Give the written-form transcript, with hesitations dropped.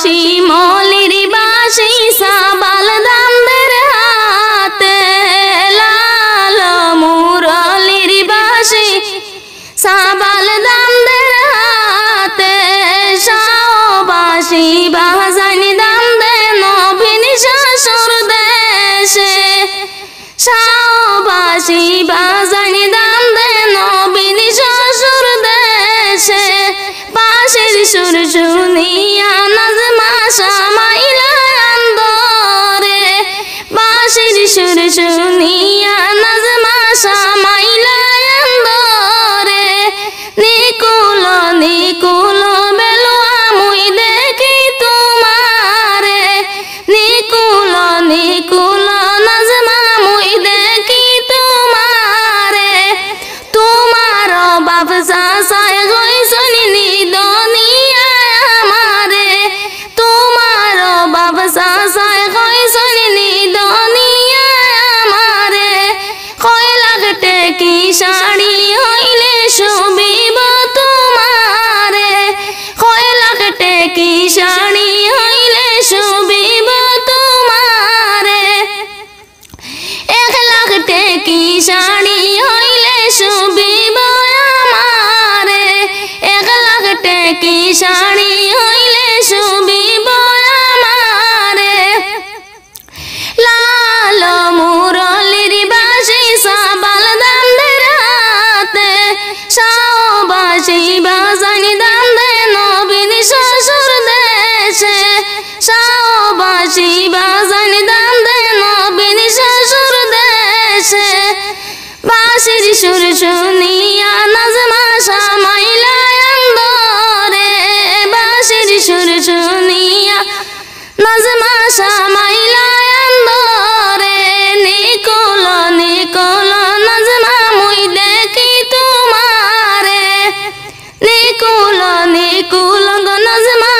বাঁশি মলির বাঁশি সাবাল দামদের হাতে লাল মুরলির বাঁশি সাবাল দামদের হাতে শাহবাসী বাজানি দামদে নবীন শ্বশুর দেশে শাহবাসী বাজানি দামদে নবীন শ্বশুর দেশে বাঁশির সুর শুনিয়া নাজমা শামাইলা আন্দরে বাঁশির সুর শুনিয়া নাজমা শামাইলা আন্দরে নিকুল নিকুল বেলুয়া মুই দেখি তোমারে নিকুল নিকুল নাজমা মুই দেখি তোমারে তোমার বাপ চাচায় গইছন নিদনিয়া আমারে তোমার বাপ চাচায় গইছন নিদনিয়া আমারে কয় লাখ টেকি শাড়ি হইলে শুবিব তোমারে কয় লাখ টেকি শাড়ি হইলে শুবিব তোমারে 1 লাখ টেকি শাড়ি হইলে শুবিব আমারে 1 লাখ টেকি শাড়ি হইলে শুবিব আমারে লাল মুরলির বাঁশি সাবাল দামদের হাতে শাহবাসী বাজানি দামদে নবীন শ্বশুর দেশে শাহবাসী বাজানি দামদে নবীন শ্বশুর দেশে বাঁশির সুর শুনিয়া নাজমা শামাইলা আন্দরে বাঁশির সুর শুনিয়া নাজমা শামাইলা আন্দরে নিকুল নিকুল নাজমা মুই দেখি তোমারে নিকুল নিকুল গো নাজমা